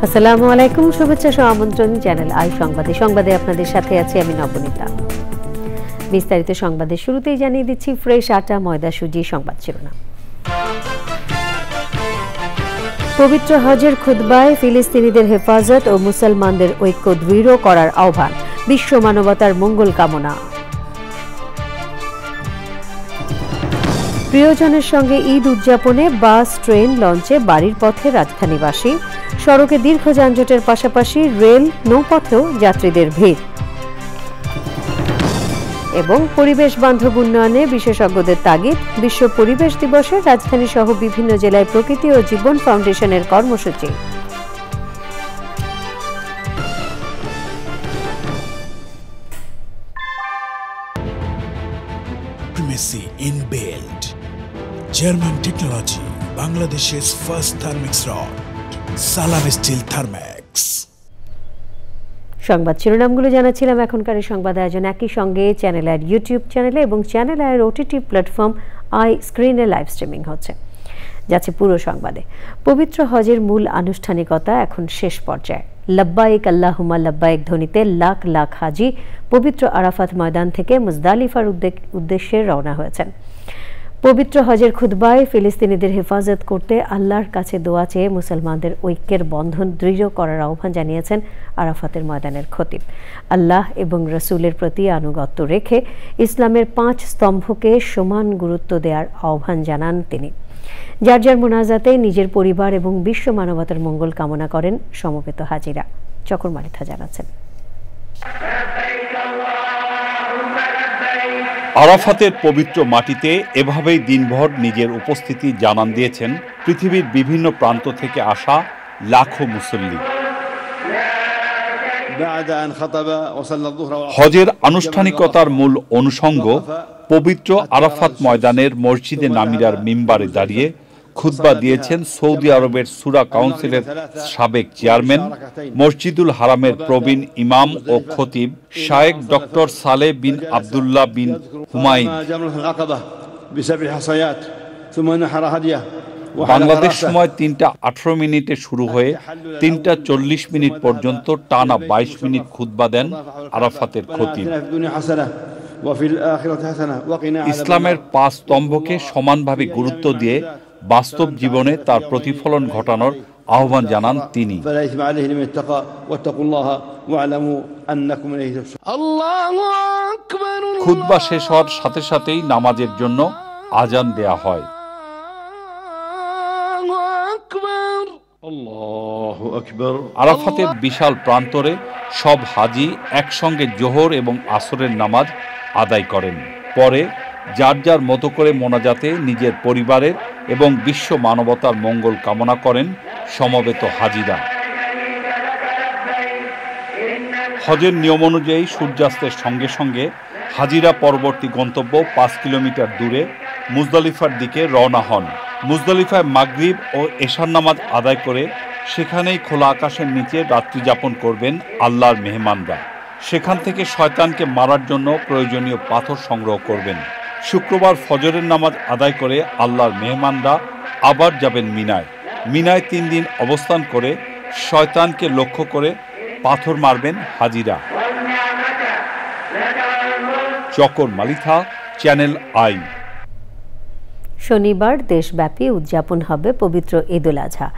আসসালামু আলাইকুম, শুভেচ্ছা সহ আমন্ত্রণ চ্যানেল আই সংবাদে আপনাদের সাথে আছি আমি নবনীতা। বিস্তারিত সংবাদের শুরুতেই জানিয়ে দিচ্ছি ফ্রেশ আটা ময়দা সুজি সংবাদ শিরোনাম। পবিত্র হজের খুতবায় ফিলিস্তিনিদের হেফাজত ও মুসলমানদের ঐক্য দৃঢ় করার আহ্বান, বিশ্ব মানবতার মঙ্গল কামনা। প্রিয়জনের সঙ্গে ঈদ উদযাপনে বাস, ট্রেন, লঞ্চে বাড়ির পথে রাজধানীবাসী। সড়কে দীর্ঘ যানজটের পাশাপাশি রেল, নৌপথেও যাত্রীদের ভিড়। এবং পরিবেশ বান্ধব উন্নয়নে বিশেষজ্ঞদের তাগিদ, বিশ্ব পরিবেশ দিবসে রাজধানী সহ বিভিন্ন জেলায় প্রকৃতি ও জীবন ফাউন্ডেশনের কর্মসূচি। German technology, Bangladesh's first thermix rod, Salam Steel Thermax. সংবাদ শিরোনামগুলো জানাচ্ছিলাম। এখনকার সংবাদ আয়োজন একই সঙ্গে চ্যানেল আইয়ের ইউটিউব চ্যানেলে এবং চ্যানেল আইয়ের ওটিটি প্ল্যাটফর্ম আই স্ক্রিনে লাইভ স্ট্রিমিং হচ্ছে। যাচ্ছে পুরো সংবাদে। পবিত্র হজের মূল আনুষ্ঠানিকতা এখন শেষ পর্যায়ে। লব্বাইক আল্লাহুম্মা লব্বাইক ধ্বনিতে লাখ লাখ হাজি পবিত্র আরাফাত ময়দান থেকে মুজদালিফার উদ্দেশ্যে রওনা হয়েছেন। পবিত্র হজের খুতবায় ফিলিস্তিনিদের হেফাজত করতে আল্লাহর কাছে দোয়া চেয়ে মুসলমানদের ঐক্যের বন্ধন দৃঢ় করার আহ্বান জানিয়েছেন আরাফাতের ময়দানের খতিব। আল্লাহ এবং রসুলের প্রতি আনুগত্য রেখে ইসলামের 5 স্তম্ভকে সমান গুরুত্ব দেওয়ার আহ্বান জানান তিনি। যার যার মোনাজাতে নিজের পরিবার এবং বিশ্ব মানবতার মঙ্গল কামনা করেন সমবেত হাজিরা। চকর মালিথা জানাচ্ছেন। আরাফাতের পবিত্র মাটিতে এভাবেই দিনভর নিজের উপস্থিতি জানান দিয়েছেন পৃথিবীর বিভিন্ন প্রান্ত থেকে আসা লাখো মুসল্লি। হজের আনুষ্ঠানিকতার মূল অনুষঙ্গ পবিত্র আরাফাত ময়দানের মসজিদে নামিরার মিম্বারে দাঁড়িয়ে খুতবা দিয়েছেন সৌদি আরবের সূরা কাউন্সিলের সাবেক চেয়ারম্যান, মসজিদুল হারামের প্রবীণ ইমাম ও খতিব শায়েখ ডক্টর সালেহ বিন আব্দুল্লাহ বিন হুমায়ুন। বাংলাদেশ সময় 3:18 শুরু হয়ে 3:40 পর্যন্ত টানা 22 মিনিট খুতবা দেন আরাফাতের খতিব। ইসলামের 5 স্তম্ভকে সমানভাবে গুরুত্ব দিয়ে বাস্তব জীবনে তার প্রতিফলন ঘটানোর আহ্বান জানান তিনি। খুতবা শেষ হওয়ার সাথে সাথেই নামাজের জন্য আজান দেয়া হয়। আরাফাতের বিশাল প্রান্তরে সব হাজি একসঙ্গে জোহর এবং আসরের নামাজ আদায় করেন। পরে যার যার মতো করে মোনাজাতে নিজের পরিবারের এবং বিশ্ব মানবতার মঙ্গল কামনা করেন সমবেত হাজিরা। হজের নিয়ম অনুযায়ী সূর্যাস্তের সঙ্গে সঙ্গে হাজিরা পরবর্তী গন্তব্য 5 কিলোমিটার দূরে মুজদালিফার দিকে রওনা হন। মুজদালিফায় মাগরিব ও এশার নামাজ আদায় করে সেখানেই খোলা আকাশের নিচে রাত্রি যাপন করবেন আল্লাহর মেহমানরা। সেখান থেকে শয়তানকে মারার জন্য প্রয়োজনীয় পাথর সংগ্রহ করবেন। শুক্রবার ফজরের নামাজ আদায় করে আল্লাহর মেহমানরা আবার যাবেন মিনায়। মিনায় 3 দিন অবস্থান করে শয়তানকে লক্ষ্য করে পাথর মারবেন হাজিরা। চকর মালিথা, চ্যানেল আই। শনিবার দেশব্যাপী উদযাপন হবে পবিত্র ঈদ উল আজহা।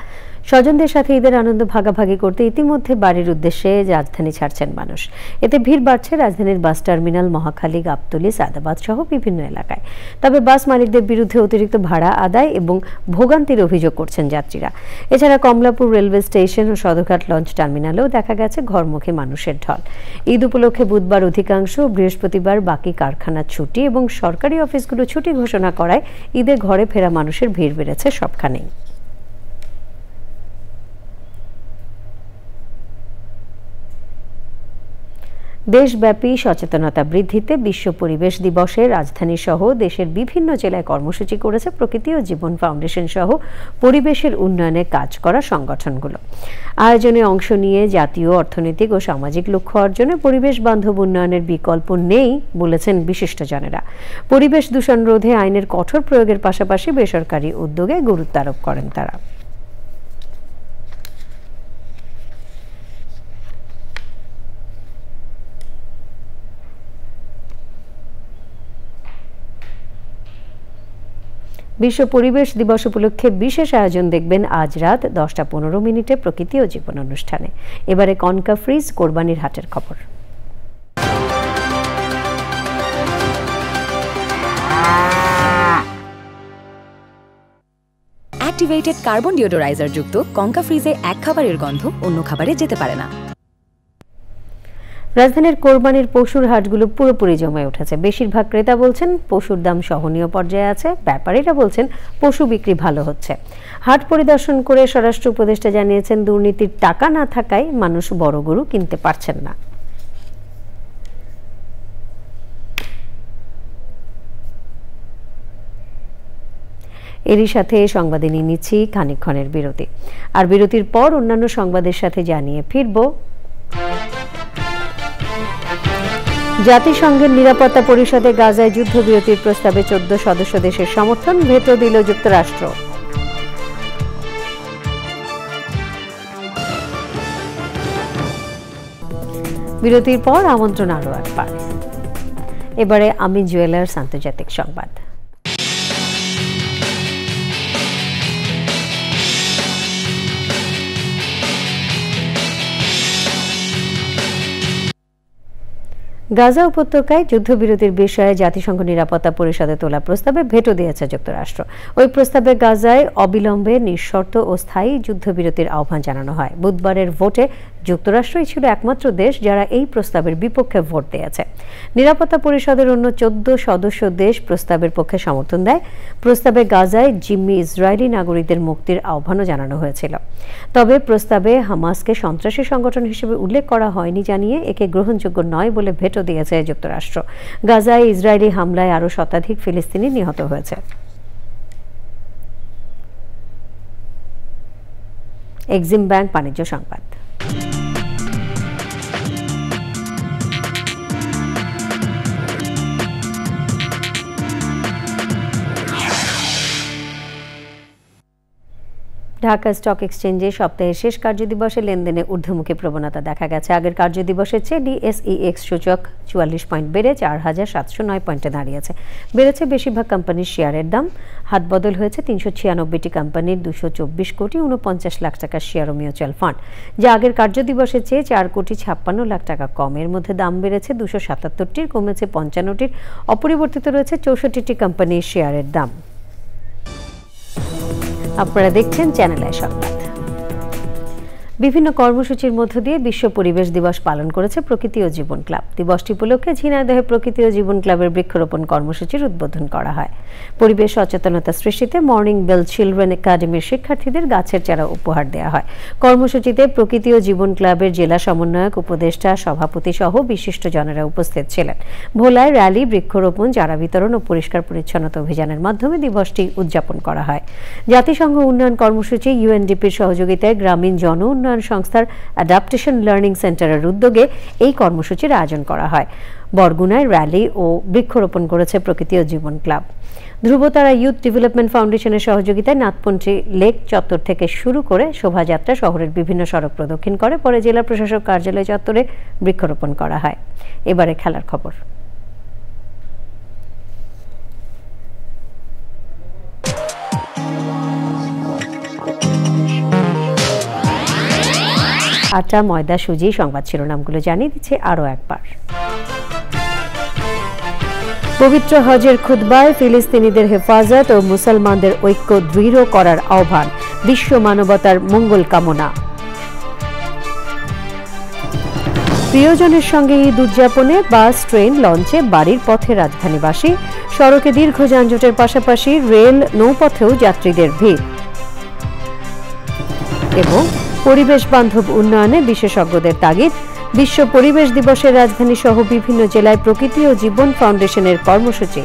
স্বজনদের সাথে ঈদের আনন্দ ভাগাভাগি করতে ইতিমধ্যে বাড়ির উদ্দেশ্যে রাজধানী ছাড়ছেন মানুষ। এতে ভিড় বাড়ছে রাজধানীর বাস টার্মিনাল, মহাখালী, গাবতলী, সাদাবাদ সহ বিভিন্ন এলাকায়। তবে বাস মালিকদের বিরুদ্ধে অতিরিক্ত ভাড়া আদায় এবং ভোগান্তির অভিযোগ করছেন যাত্রীরা। এছাড়া কমলাপুর রেলওয়ে স্টেশন ও সদরঘাট লঞ্চ টার্মিনালেও দেখা গেছে ঘরমুখী মানুষের ঢল। ঈদ উপলক্ষে বুধবার অধিকাংশ, বৃহস্পতিবার বাকি কারখানা ছুটি এবং সরকারি অফিসগুলো ছুটি ঘোষণা করায় ঈদে ঘরে ফেরা মানুষের ভিড় বেড়েছে সবখানেই। দেশব্যাপী সচেতনতা বৃদ্ধিতে বিশ্ব পরিবেশ দিবসে রাজধানী সহ দেশের বিভিন্ন জেলায় কর্মসূচি করেছে প্রকৃতি ও জীবন ফাউন্ডেশন সহ পরিবেশের উন্নয়নে কাজ করা সংগঠনগুলো। আয়োজনে অংশ নিয়ে জাতীয় অর্থনৈতিক ও সামাজিক লক্ষ্য অর্জনে পরিবেশ বান্ধব উন্নয়নের বিকল্প নেই বলেছেন বিশিষ্টজনেরা। পরিবেশ দূষণ রোধে আইনের কঠোর প্রয়োগের পাশাপাশি বেসরকারি উদ্যোগে গুরুত্ব আরোপ করেন তারা। বিশ্ব পরিবেশ দিবস উপলক্ষে বিশেষ আয়োজন দেখবেন আজ রাত 10:15 প্রকৃতি ও জীবন অনুষ্ঠানে। এবারে কনকা ফ্রিজ কোরবানির হাটের খবর। অ্যাক্টিভেটেড কার্বন ডিওডোরাইজার যুক্ত কনকা ফ্রিজে এক খাবারের গন্ধ অন্য খাবারে যেতে পারে না। রাজধানীর কোরবানির পশুর হাটগুলো পুরোপুরি জমে উঠেছে। বেশিরভাগ ক্রেতা বলছেন পশুর দাম সহনীয় পর্যায়ে আছে, ব্যাপারীরা বলছেন পশু বিক্রি ভালো হচ্ছে। হাট পরিদর্শন করে স্বরাষ্ট্র উপদেষ্টা জানিয়েছেন দুর্নীতির টাকা না থাকায় মানুষ বড় গরু কিনতে পারছেন না। এরই সাথে সংবাদে নিয়ে নিচ্ছি খানিকক্ষণের বিরতি, আর বিরতির পর অন্যান্য সংবাদের সাথে জানিয়ে ফিরব। জাতিসংঘের নিরাপত্তা পরিষদে গাজায় যুদ্ধবিরতির প্রস্তাবে 14 সদস্য দেশের সমর্থন, ভেটো দিল যুক্তরাষ্ট্র। বিরতির পর আমন্ত্রণ আরো একবার। এবারে আমিন জুয়েলার্স আন্তর্জাতিক সংবাদ। গাজা উপত্যকায় যুদ্ধবিরতির বিষয়ে জাতিসংঘ নিরাপত্তা পরিষদে তোলা প্রস্তাবে ভেটো দিয়েছে যুক্তরাষ্ট্র। ওই প্রস্তাবে গাজায় অবিলম্বে নিঃশর্ত ও স্থায়ী যুদ্ধবিরতির আহ্বান জানানো হয়। বুধবারের ভোটে যুক্তরাষ্ট্রই ছিল একমাত্র দেশ যারা এই প্রস্তাবের বিপক্ষে ভোট দিয়েছে। নিরাপত্তা পরিষদের অন্য 14 সদস্য দেশ প্রস্তাবের পক্ষে সমর্থন দেয়। প্রস্তাবে গাজায় জিম্মি ইসরায়েলি নাগরিকদের মুক্তির আহ্বানও জানানো হয়েছিল। তবে প্রস্তাবে হামাসকে সন্ত্রাসী সংগঠন হিসেবে উল্লেখ করা হয়নি জানিয়ে একে গ্রহণযোগ্য নয় বলে ভেটো দিয়েছে যুক্তরাষ্ট্র। গাজায় ইসরায়েলি হামলায় আরও শতাধিক ফিলিস্তিনি নিহত হয়েছে। এক্সিম ব্যাংক বাণিজ্য সংবাদ। ঢাকা স্টক এক্সচেঞ্জে সপ্তাহের শেষ কার্যদিবসে লেনদেনে ঊর্ধ্বমুখী প্রবণতা দেখা গেছে। আগের কার্যদিবসের চেয়ে ডিএসইএক্স সূচক 44 পয়েন্ট বেড়ে 4709 পয়েন্টে দাঁড়িয়েছে। বেড়েছে বেশিরভাগ কোম্পানির শেয়ারের দাম। হাত বদল হয়েছে 396টি কোম্পানির 224 কোটি 49 লাখ টাকার শেয়ার ও মিউচুয়াল ফান্ড, যা আগের কার্যদিবসের চেয়ে 4 কোটি 56 লাখ টাকা কম। এর মধ্যে দাম বেড়েছে 277টির, কমেছে 55টির। অপরিবর্তিত রয়েছে 64টি কোম্পানির শেয়ারের দাম। আপনারা দেখছেন চ্যানেল আই সংবাদ। বিভিন্ন কর্মসূচির মধ্য দিয়ে বিশ্ব পরিবেশ দিবস পালন করেছে প্রকৃতি ও জীবন ক্লাব। দিবসটি উপলক্ষে ঝিনাইদহে প্রকৃতি ও জীবন ক্লাবের বৃক্ষরোপণ কর্মসূচির উদ্বোধন করা হয়। পরিবেশ সচেতনতা সৃষ্টিতে মর্নিং বেল চিলড্রেন একাডেমির শিক্ষার্থীদের গাছের চারা উপহার দেওয়া হয়। কর্মসূচিতে প্রকৃতি ও জীবন ক্লাবের জেলা সমন্বয়ক, উপদেষ্টা, সভাপতি সহ বিশিষ্টজনেরা উপস্থিত ছিলেন। ভোলায় র্যালি, বৃক্ষরোপণ, চারা বিতরণ ও পরিষ্কার পরিচ্ছন্নতা অভিযানের মাধ্যমে দিবসটি উদযাপন করা হয়। জাতিসংঘ উন্নয়ন কর্মসূচি ইউএনডিপির সহযোগিতায় গ্রামীণ জন উন্নয়ন সংস্থার অ্যাডাপ্টেশন লার্নিং সেন্টারের উদ্যোগে এই কর্মসূচির আয়োজন করা হয়। বরগুনায় র্যালি ও বৃক্ষরোপণ করেছে প্রকৃতি ও জীবন ক্লাব। ধ্রুবতারা ইউথ ডেভেলপমেন্ট ফাউন্ডেশনের সহযোগিতায় নাথপন্থী লেক চত্বর থেকে শুরু করে শোভাযাত্রা শহরের বিভিন্ন সড়ক প্রদক্ষিণ করে, পরে জেলা প্রশাসক কার্যালয় চত্বরে বৃক্ষরোপণ করা হয়। এবারে খেলার খবর। আটা, ময়দা, সুজি। সংবাদ শিরোনামগুলো জানিয়ে দিচ্ছে আরও একবার। পবিত্র হজের খুতবায় ফিলিস্তিনিদের হেফাজত ও মুসলমানদের ঐক্য দৃঢ় করার আহ্বান, বিশ্ব মানবতার মঙ্গল কামনা। প্রিয়জনের সঙ্গে ঈদ উদযাপনে বাস, ট্রেন, লঞ্চে বাড়ির পথে রাজধানীবাসী। সড়কে দীর্ঘ যানজটের পাশাপাশি রেল, নৌপথেও যাত্রীদের ভিড়। এবং পরিবেশ বান্ধব উন্নয়নে বিশেষজ্ঞদের তাগিদ। বিশ্ব পরিবেশ দিবসে রাজধানী সহ বিভিন্ন জেলায় প্রকৃতি ও জীবন ফাউন্ডেশনের কর্মসূচি।